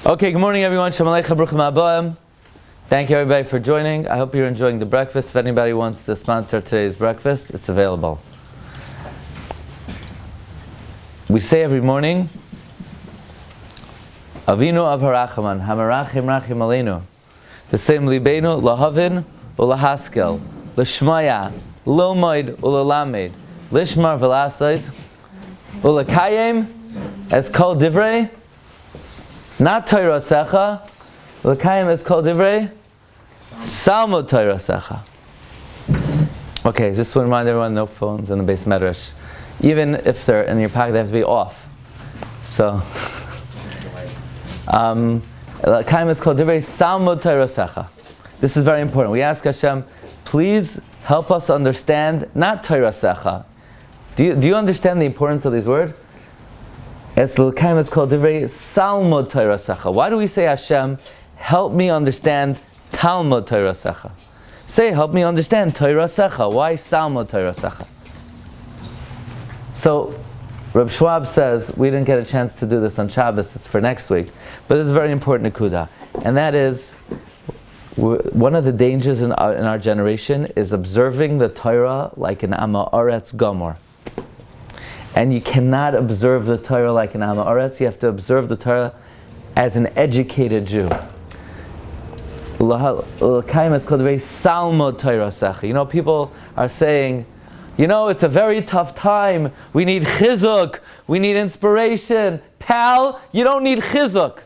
Okay, good morning everyone. Shalom Aleichem, Bruchim Habayim. Thank you everybody for joining. I hope you're enjoying the breakfast. If anybody wants to sponsor today's breakfast, it's available. We say every morning, Avinu Av HaRachaman, Hamarachim Rachim Aleinu, V'seim Libeinu Lahavin Ulahaskel, L'shmaya, Lomoid Ulalamed, Lishmar V'lasais, Ulakayim, as Kol Divrei, not Torah Secha, L'kayim as Kol Divrei, Salmo Torah Secha. Okay, just to remind everyone, no phones in the base medrash. Even if they're in your pocket, they have to be off. So, L'kayim as Kol Divrei, Salmo Torah Secha. This is very important. We ask Hashem, please help us understand, not Torah Secha. Do you understand the importance of these words? It's l'kayim is called divrei Salmod Torah Secha. Why do we say Hashem, help me understand Talmud Torah Secha? Say, help me understand Torah Secha. Why Salmod Torah Secha? So, Reb Schwab says, we didn't get a chance to do this on Shabbos, it's for next week, but it's a very important nekuda. And that is, one of the dangers in our generation is observing the Torah like an Ama Aretz Gomor. And you cannot observe the Torah like an Am Haaretz. You have to observe the Torah as an educated Jew. L'kayim is called very Salmod Torah Secha. You know, people are saying, you know, it's a very tough time. We need chizuk. We need inspiration. Pal, you don't need chizuk.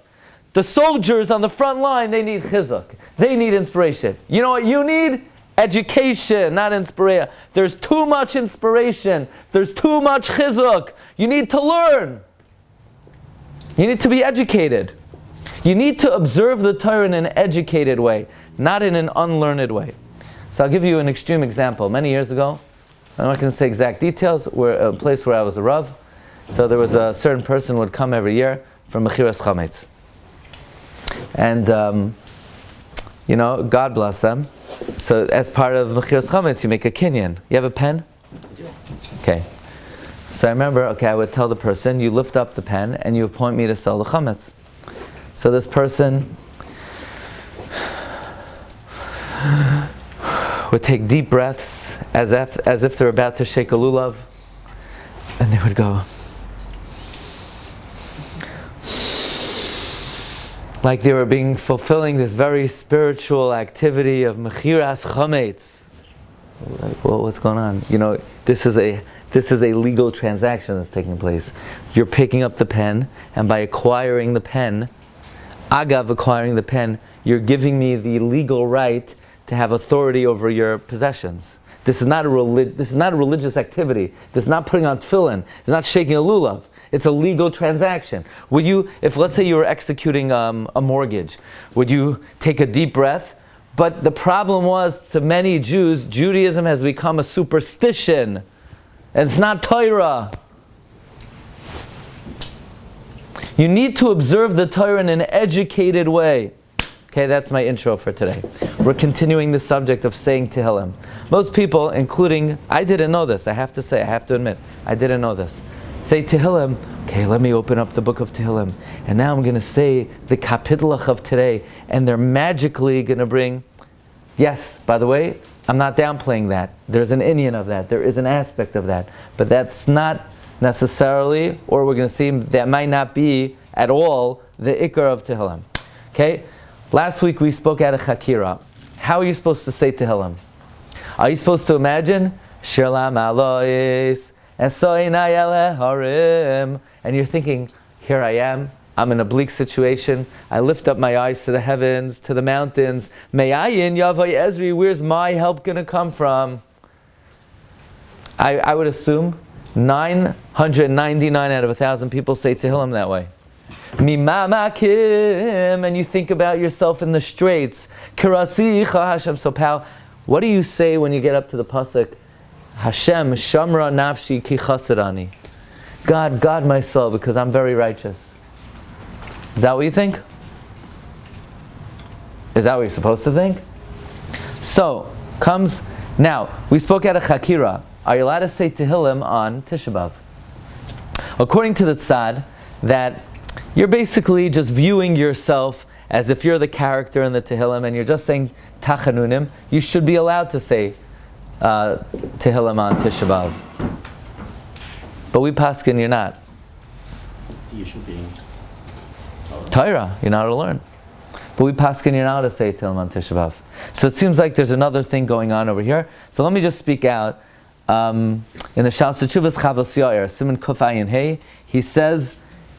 The soldiers on the front line, they need chizuk. They need inspiration. You know what you need? Education, not inspiration. There's too much inspiration. There's too much chizuk. You need to learn. You need to be educated. You need to observe the Torah in an educated way, not in an unlearned way. So I'll give you an extreme example. Many years ago, I'm not going to say exact details, we're a place where I was a Rav. So there was a certain person who would come every year from Mechiras Chametz. And, God bless them. So as part of Mechiras Chametz, you make a kinyan. You have a pen? Okay. So I remember, I would tell the person, you lift up the pen and you appoint me to sell the chametz. So this person would take deep breaths as if they're about to shake a lulav, and they would go like they were fulfilling this very spiritual activity of Mechiras Chametz. Like, well, what's going on? You know, this is a legal transaction that's taking place. You're picking up the pen, and by acquiring the pen, acquiring the pen, you're giving me the legal right to have authority over your possessions. This is not a religious activity. This is not putting on tefillin. It's not shaking a lulav. It's a legal transaction. Would you, if let's say you were executing a mortgage, would you take a deep breath? But the problem was, to many Jews, Judaism has become a superstition. And it's not Torah. You need to observe the Torah in an educated way. Okay, that's my intro for today. We're continuing the subject of saying Tehillim. Most people, including, I didn't know this, I have to admit, I didn't know this. Say Tehillim, okay, let me open up the book of Tehillim. And now I'm going to say the kapitlach of today, and they're magically going to bring, yes, by the way, I'm not downplaying that. There's an inyan of that. There is an aspect of that. But that's not necessarily, or we're going to see, that might not be at all the ikar of Tehillim. Okay? Last week we spoke at a chakira. How are you supposed to say Tehillim? Are you supposed to imagine, Shir Lam Alois, and you're thinking, here I am, I'm in a bleak situation, I lift up my eyes to the heavens, to the mountains, Me'ayin Yavai Ezri, where's my help going to come from? I would assume 999 out of 1,000 people say Tehillim that way. Mimamakim, and you think about yourself in the straits. Kirasicha Hashem. So pal, what do you say when you get up to the pasuk? Hashem, Shamra Nafshi Ki Chaserani. God, guard my soul because I'm very righteous. Is that what you think? Is that what you're supposed to think? So, now, we spoke at a chakira. Are you allowed to say Tehillim on Tisha B'Av? According to the Tzad, that you're basically just viewing yourself as if you're the character in the Tehillim and you're just saying Tachanunim. You should be allowed to say Tehillim on Tisha B'Av. But we paskin, you're not. You should be Torah, you're not to learn. But we paskin, you're not to say Tehillim on Tisha B'Av. So it seems like there's another thing going on over here. So let me just speak out. In the Shas Teshuvas Chavos Yair, Siman Kuf Ayin Hey, he says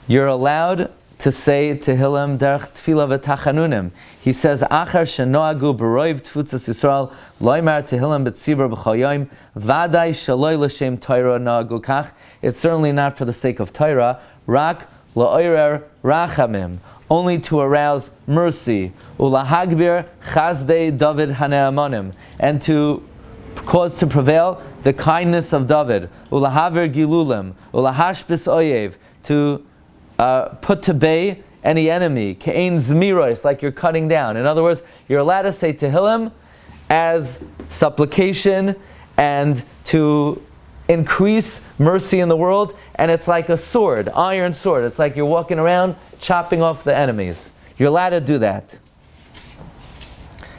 you're allowed to say Tehillim derech tefillah v'tachanunim. He says, Achar shenoagu b'roiv tfutzas Yisrael loymar Tehillim b'tzibur b'chayim vaday shaloi l'shem Torah noagu kach. It's certainly not for the sake of Torah. Rak la'oirer rachamim, only to arouse mercy. Ulahagbir chazdei David hane'amonim, and to cause to prevail the kindness of David. Ulahaver gilulim, ulahashbis oyev, to put to bay any enemy. Ke'ein zmiros, like you're cutting down. In other words, you're allowed to say Tehillim as supplication and to increase mercy in the world, and it's like a sword, iron sword. It's like you're walking around chopping off the enemies. You're allowed to do that.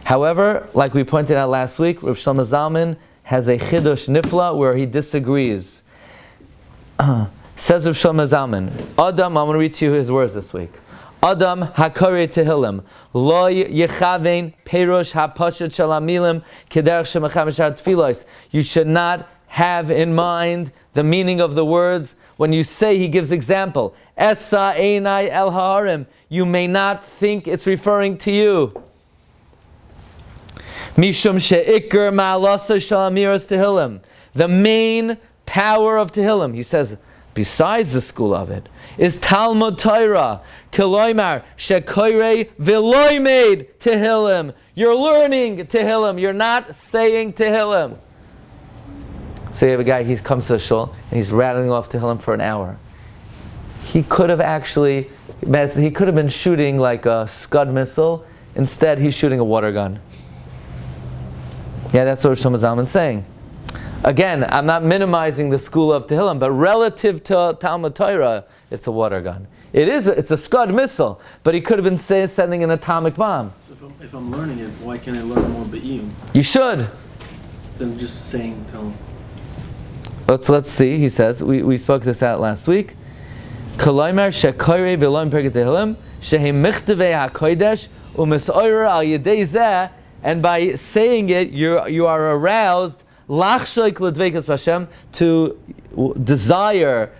However, like we pointed out last week, Rav Shlomo Zalman has a chidush nifla where he disagrees. Says Rav Shlomo Zalman, Adam, I'm going to read to you his words this week. Adam hakore Tehillim, lo yechavein perush hapashat shel hamilim kederech shemacham tfilos. You should not have in mind the meaning of the words. When you say, he gives example, Esa einai el ha'arim, you may not think it's referring to you. Mishum she'ikr ma'alasa shel amiras Tehillim. The main power of Tehillim, he says, besides the school of it, is Talmud Torah. Kiloymar shekoire v'loymed Tehillim. You're learning Tehillim. You're not saying Tehillim. So you have a guy, he comes to the shul, and he's rattling off Tehillim for an hour. He could have been shooting like a Scud missile. Instead, he's shooting a water gun. Yeah, that's what Shlomo Zalman's saying. Again, I'm not minimizing the school of Tehillim, but relative to Talmud Torah, it's a water gun. It's a Scud missile, but he could have been sending an atomic bomb. So if I'm learning it, why can't I learn more Be'im You should. than just saying Tehillim? Let's see, he says, we spoke this out last week. Koloymar shekoire v'loim perget Tehillim, shehem michtevei ha'kodesh, u'mis'oirer al yedei zeh, and by saying it, you are aroused lachshoik l'dveikas Hashem, to desire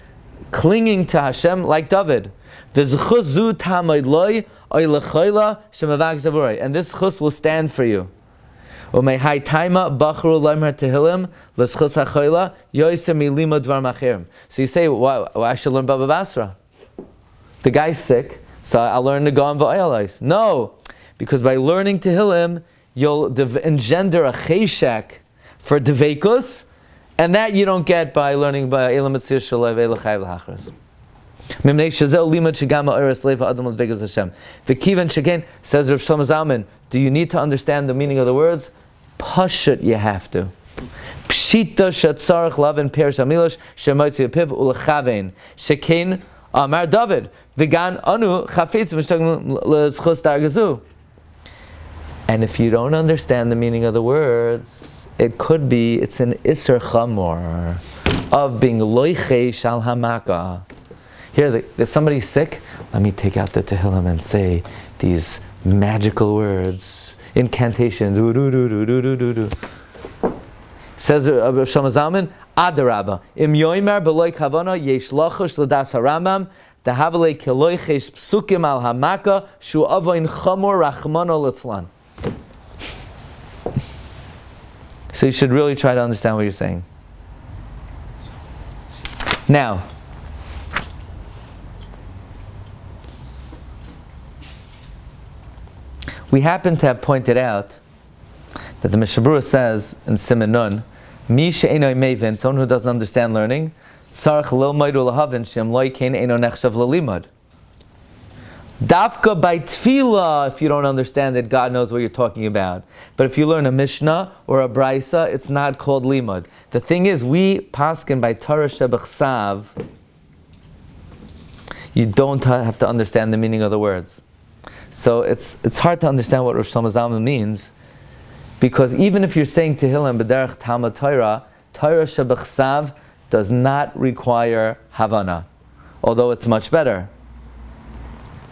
clinging to Hashem like David. And this chus will stand for you. So you say, well, I should learn Baba Basra. The guy's sick, so I'll learn the Gam V'ayalais. No, because by learning Tehillim, you'll engender a cheshek for Dveikus, and that you don't get by learning by Elam Mitzvah Shalai Ve'elachai V'achras. Mimnei shazel limud shegama oiras leiva adam l'dveikus Hashem. V'kivan shegen, says Rav Shlomo Zalman, do you need to understand the meaning of the words? Pashut, you have to. Pshita shetzarach lavin perish amilosh shemotzi apiv ulechavein shekein amar David v'gan anu chafetz v'shtagim l'zchus dargazu. And if you don't understand the meaning of the words, it's an iser chamor of being loiche shal hamaka. Here, there's somebody sick. Let me take out the Tehillim and say these magical words, incantation. Says Rav Shlomo Zalman, Adarabba, im yoimer beloy kavana yesh lachosh l'das harambam dahavale keloichesh psukim al hamaka shu avoin chamor rachmano litzlan. So you should really try to understand what you're saying. Now, we happen to have pointed out that the Mishabura says in Siman Nun, Mi she'enoi mevin, someone who doesn't understand learning, tzarich lilmod ulahavin shem lo yikein eino nechshav lalimod. Dafka by tefillah, if you don't understand it, God knows what you're talking about. But if you learn a Mishnah or a Braisa, it's not called limud. The thing is, we paskin by Torah shebechsav. you don't have to understand the meaning of the words. So it's hard to understand what Rosh Shlomo Zalman means, because even if you're saying Tehillim b'derech Talmud Torah, Torah shebechsav does not require Havana, although it's much better.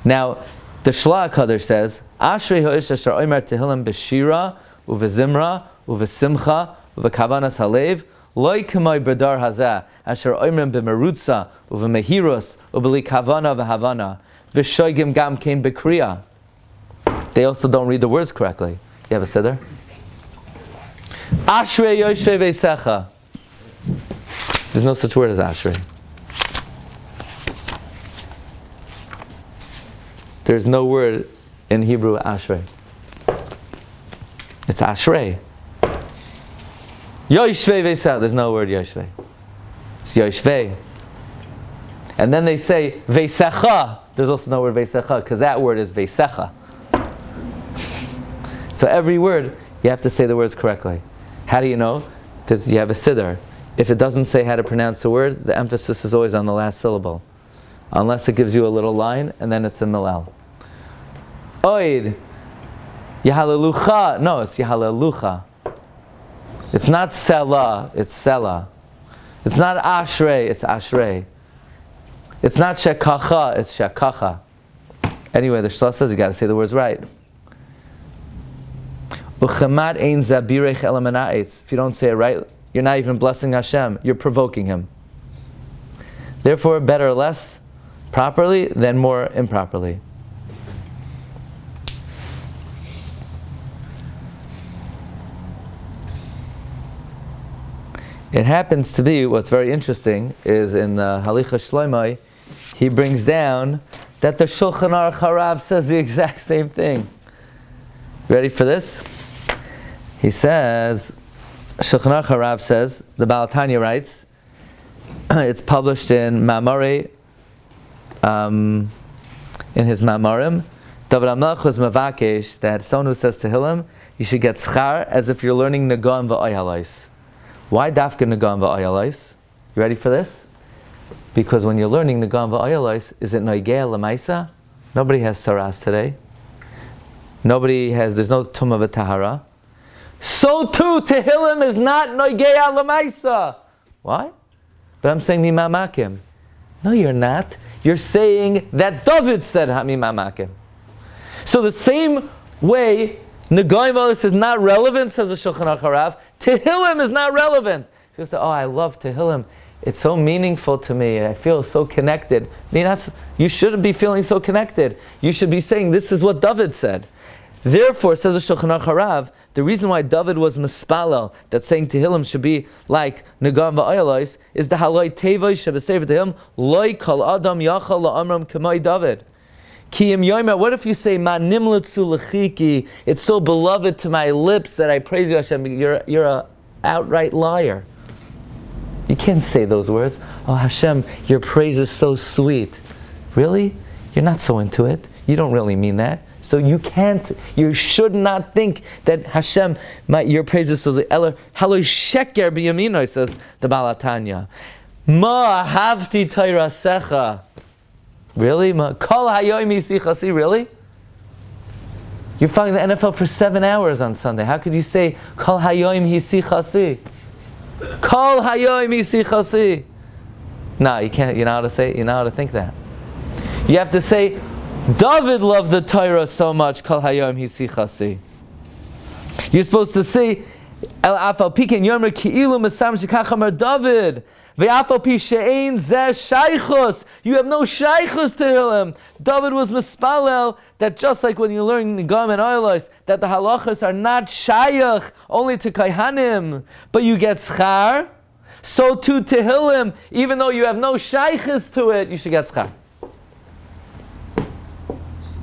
Now, the Shla HaKadosh says, Ashrei ha'ish asher omer Tehillim b'shira u'v'zimra u'v'simcha u'v'kavanas halev Loi k'moi b'dar hazeh asher oimrim b'merutza u'v'mehirus u'b'li kavana v'havana v'shoigim gam kein b'kriya. They also don't read the words correctly. You have a siddur? Ashrei yoshvei veisecha. There's no such word as ashrei. There's no word in Hebrew ashrei. It's ashrei. Yoshvei veisecha. There's no word yoshvei. It's yoshvei. And then they say veisecha. There's also no word veisecha, because that word is veisecha. So every word, you have to say the words correctly. How do you know? Because you have a siddur. If it doesn't say how to pronounce the word, the emphasis is always on the last syllable. Unless it gives you a little line, and then it's a milal. Oid. Yahalelucha. No, it's Yahalelucha. It's not Selah, it's Selah. It's not Ashrei, it's Ashrei. It's not Shekacha, it's Shekacha. Anyway, the Shla says you got to say the words right. Uchemat ein zabirech elamana'etz. If you don't say it right, you're not even blessing Hashem. You're provoking Him. Therefore, better less properly than more improperly. It happens to be, what's very interesting is in Halicha Shloimeh, he brings down that the Shulchan Aruch Harav says the exact same thing. Ready for this? He says, Shulchan Aruch Harav says, the Baal Tanya writes, it's published in Mamare, in his Mamarim, David HaMelech was mavakesh that someone who says Tehillim, you should get schar as if you're learning Nagan v'Oyalais. Why dafka Nagan v'Oyalais? You ready for this? Because when you're learning Nagan v'Oyalais, is it Noigea Lamaisa? Nobody has saras today. There's no tumah v'tahara. So too, Tehillim is not Noigea Lamaisa. Why? But I'm saying Mimamakim. No, you're not. You're saying that David said Mimamakim. So the same way, Nagan v'Oyalais is not relevant, says the Shulchan Aruch Harav. Tehillim is not relevant. People say, oh, I love Tehillim. It's so meaningful to me. I feel so connected. You shouldn't be feeling so connected. You should be saying, this is what David said. Therefore, says the Shulchan Aruch Harav, the reason why David was mispalel, that saying Tehillim should be like Nagan v'Oyalais, is the haloi tevoi shebesefer Tehillim, loi kol adam yachal la'amram k'may David. Kiyim yomer, what if you say, ma nimletzu l'chiki, it's so beloved to my lips that I praise you, Hashem. You're an outright liar. You can't say those words. Oh, Hashem, your praise is so sweet. Really? You're not so into it. You don't really mean that. So you should not think that Hashem, your praise is so sweet. Haloi sheker b'yamino, says the Baal Tanya. Ma havti toirasecha. Really? Kol hayoim yisichasi, really? You're following the NFL for 7 hours on Sunday. How could you say, Kol hayoim yisichasi? Kol hayoim yisichasi. No, you can't. You know how to say it? You know how to think that. You have to say, David loved the Torah so much, Kol hayoim yisichasi. You're supposed to say, El afal piken yomer ki'ilu mesam shekach amar David. You have no shaychus to Tehillim. David was mispalel that just like when you learn Nigam and Oilais, that the halachas are not shayach only to Kaihanim, but you get schar. So too Tehillim, even though you have no shaychus to it, you should get schar. Should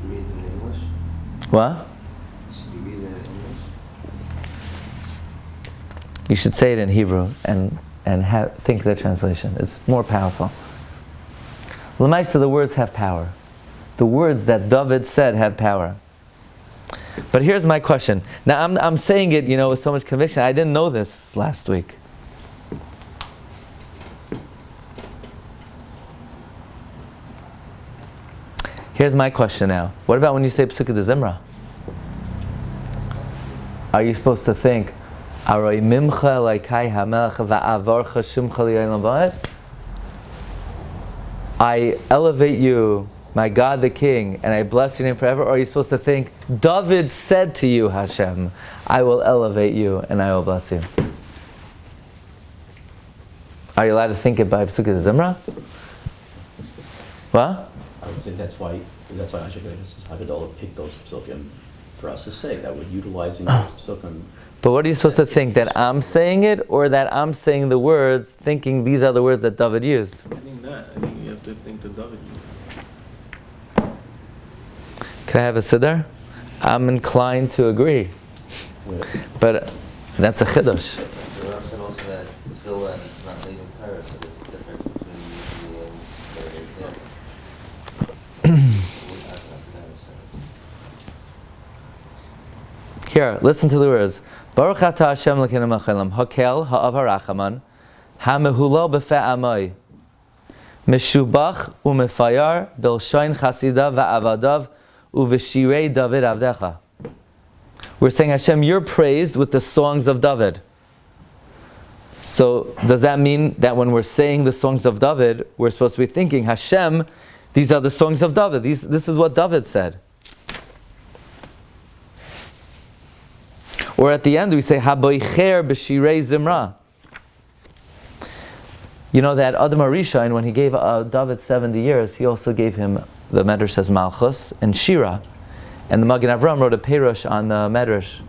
you read it in English? What? Should you read it in English? You should say it in Hebrew and think the translation. It's more powerful. L'maisa, the words have power. The words that David said have power. But here's my question. Now I'm saying it, with so much conviction. I didn't know this last week. Here's my question now. What about when you say Psukkah de Zimra? Are you supposed to think, Aroi mimcha laikai hamelech va'avarcha shimcha li'olam va'ed? I elevate you, my God the King, and I bless your name forever? Or are you supposed to think, David said to you, Hashem, I will elevate you and I will bless you? Are you allowed to think it by Psukkah de Zimra? What? I would say that's why Ashkenazis Haggadah picked those psukim for us to say that we're utilizing those psukim. But what are you supposed to think? That I'm saying it, or that I'm saying the words, thinking these are the words that David used? I think you have to think that David used. Can I have a siddur? I'm inclined to agree. But that's a chiddush. The Rav said also that it's tefillah and it's not leaving Torah, so there's a difference between the Here, listen to the words. Baruch atah Hashem Elokeinu melech haolam, hakel ha'av harachaman, ha'mehulal b'feh amai, meshubach u'mefayar b'lshain chasidav va'avadav u'v'shirei David avdecha. We're saying, Hashem, you're praised with the songs of David. So, does that mean that when we're saying the songs of David, we're supposed to be thinking, Hashem, these are the songs of David. This is what David said. Or at the end we say, Haboicher b'shirei zimra. You know that Adam HaRishon, when he gave David 70 years, he also gave him, the Medrash says, Malchus and Shira. And the Magen Avram wrote a perush on the Medrash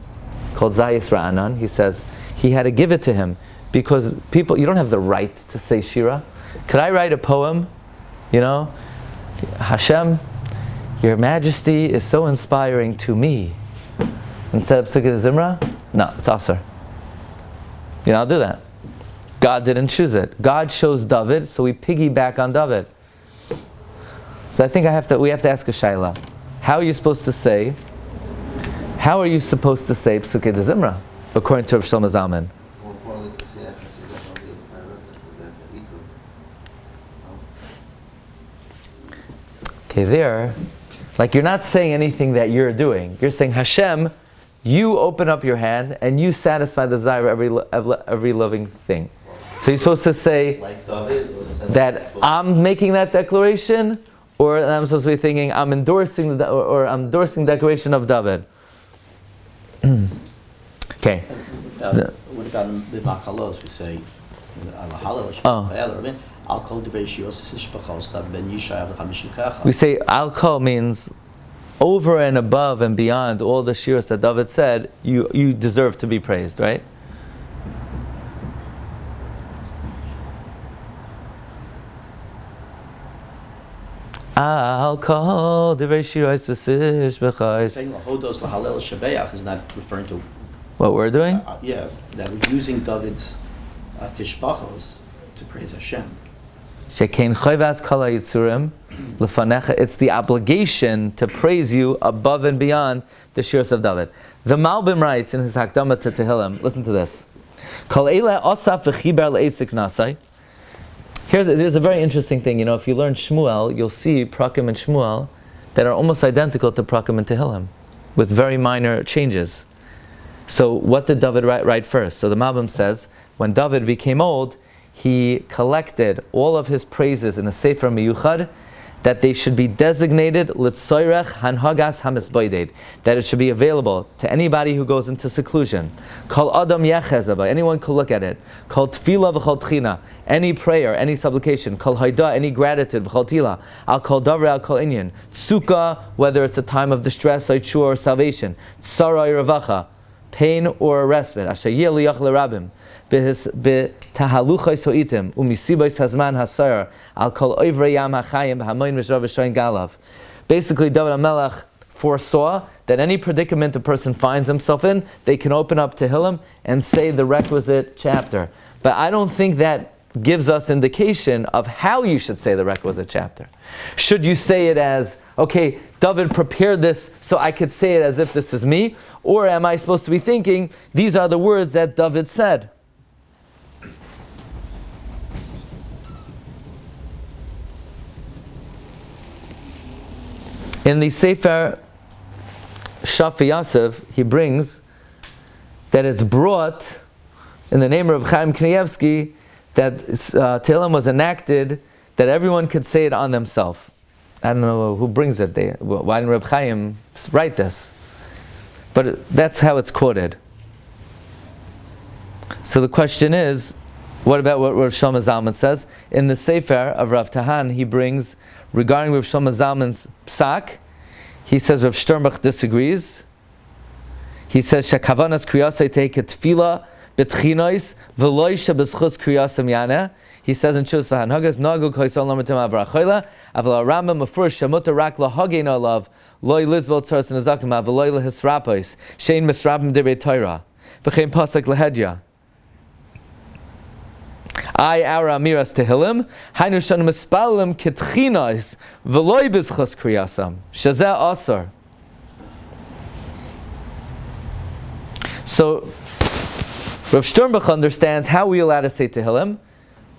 called Zayis Ra'anan. He says he had to give it to him because people, you don't have the right to say Shira. Could I write a poem? You know, Hashem, your majesty is so inspiring to me. Instead of Psukkah de Zimra? No, it's Asr. You know, I'll do that. God didn't choose it. God chose David, so we piggyback on David. So I think we have to ask a shayla. How are you supposed to say Psukkah de Zimra, according to Rav Shlomo Zalman? Okay, there, like you're not saying anything that you're doing. You're saying, Hashem, you open up your hand and you satisfy the desire of every living thing. So you're supposed to say that I'm making that declaration, or I'm supposed to be thinking I'm endorsing the declaration of David. Okay. What about the Makalos? We say, we say Al-Kol means over and above and beyond all the shiros that David said, you deserve to be praised, right? Al-Kol divrei shiros v'sish b'chais. Saying Hodos Lahalel Shabeach is not referring to what we're doing? That we're using David's tishbachos to praise Hashem. Shekein chayvas kol ha'yitzurim lefanecha. It's the obligation to praise you above and beyond the shiros of David. The Malbim writes in his Hakdama to Tehillim, listen to this. Kol eila osaf v'chibar le'esik nasai. There's a very interesting thing. You know, if you learn Shmuel, you'll see Prakim and Shmuel that are almost identical to Prakim and Tehillim, with very minor changes. So what did David write first? So the Malbim says, when David became old, he collected all of his praises in a Sefer Miyuchad, that they should be designated Litzoyrech Hanhagas Hamisboided, that it should be available to anybody who goes into seclusion. Kol Adam Yechezaba, anyone could look at it. Kol Tfila v'chol Tchina, any prayer, any supplication. Kol Haida, any gratitude, v'chol Tila. Al Kol Davra, Al Kol Inyan. Tsuka, whether it's a time of distress, Aichur, or salvation. Tsara, Ravacha, pain or respite. Asher Yeh Liyach L'Rabim. B'tahaluchos ho'itim u'misibos hazman hasayar al kol oivrei yam hachayim b'hamoyin v'shrav v'shoyin galav. Basically, David HaMelech foresaw that any predicament a person finds himself in, they can open up Tehillim and say the requisite chapter. But I don't think that gives us indication of how you should say the requisite chapter. Should you say it as, okay, David prepared this so I could say it as if this is me? Or am I supposed to be thinking, these are the words that David said? In the Sefer Shafi Yosef, he brings that it's brought in the name of Reb Chaim Kanievsky that Tehillim was enacted that everyone could say it on themselves. I don't know who brings it. Why didn't Reb Chaim write this? But that's how it's quoted. So the question is, what about what Rav Shlomo Zalman says? In the Sefer of Rav Tahan, he brings, regarding Rav Shlomo Zalman's psak, he says Rav Sternbach disagrees. He says, Shekavanas kriyasai take a tefillah betchinois v'loi shebeschus kriyasam yana. He says in Shus v'hanhagas, Nagu koisol lamatim avrachoyla, aval arambam mafurish shemuta rak lahagin olav, loi lizbel tzaras nezakim, avaloi lehisrapois, shein misrabim divrei Torah, v'chein pasuk lehedya. Our amiras tehillim, hainu shanu mispalim ketchinos v'loi b'schus kriyasam, shazeh asar. So, Rav Sternbach understands how we allowed to say tehillim.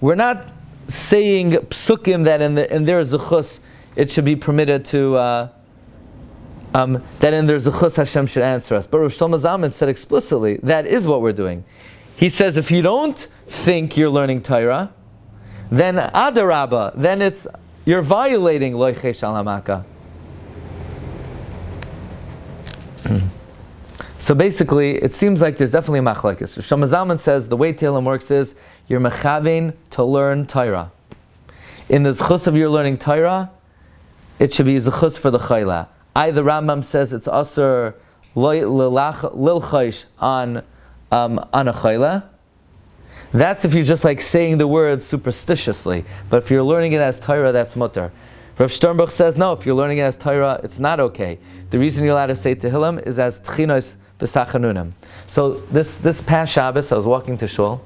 We're not saying psukim that in their zuchus it should be permitted to that in their zuchus Hashem should answer us. But Rav Shlomo Zalman said explicitly that is what we're doing. He says if you don't think you're learning Torah, then adarabba, then you're violating loiche shal hamaka. So basically, it seems like there's definitely a machlekes. Rav Shlomo Zalman says the way Tehillim works is you're mechavein to learn Torah. In the zchus of your learning Torah, it should be zchus for the chayla. The Rambam says it's asur lilchaysh on a chayla. That's if you're just like saying the words superstitiously. But if you're learning it as Torah, that's mutter. Rav Sternbach says no. If you're learning it as Torah, it's not okay. The reason you're allowed to say Tehillim is as tchinos b'sachanunim. So this past Shabbos, I was walking to shul,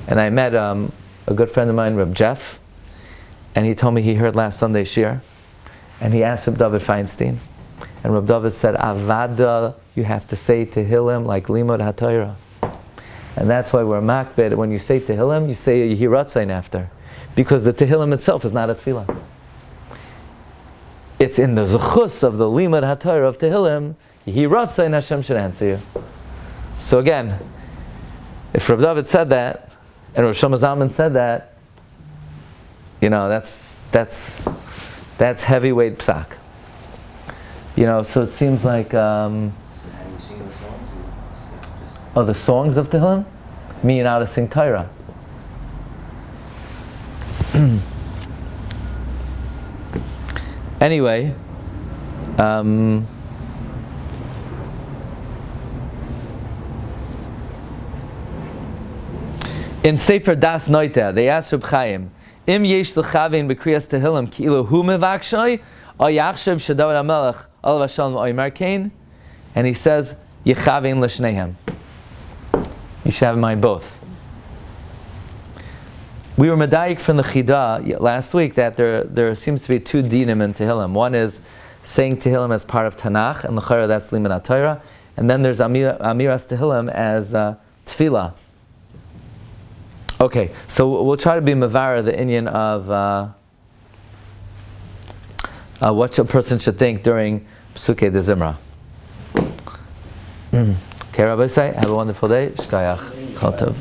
and I met a good friend of mine, Reb Jeff, and he told me he heard last Sunday shir, and he asked Reb David Feinstein, and Reb David said, Avada, you have to say Tehillim like Limud HaTorah. And that's why we're makbid. When you say Tehillim, you say a Yehiratzain after, because the Tehillim itself is not a tefillah. It's in the zechus of the Limud HaTorah of Tehillim, Yehiratzain Hashem should answer you. So again, if Reb David said that, and Rav Shlomo Zalman said that, that's heavyweight psak. So it seems like, Have you seen the songs? the songs of Tehillim? Me and how to sing Torah. Anyway, in Sefer Das Noita, they asked Reb Chaim, Im yesh l'chavein b'kriyas Tehillim ki'ilu hu mevakshay, o yachshav shedavid HaMelech alav hashalom oimer kain, and he says, Yechavein l'shneihem. You should have in mind both. We were medayik from the Chida last week that there seems to be two dinim in Tehillim. One is saying Tehillim as part of Tanakh, and l'chara that's Limud HaTorah, and then there's Amiras Tehillim as Tefillah. Okay, so we'll try to be mavara the inyan of what a person should think during Psukei de Zimra. Okay, Rabbi say, have a wonderful day. Shkayach. Kol tov.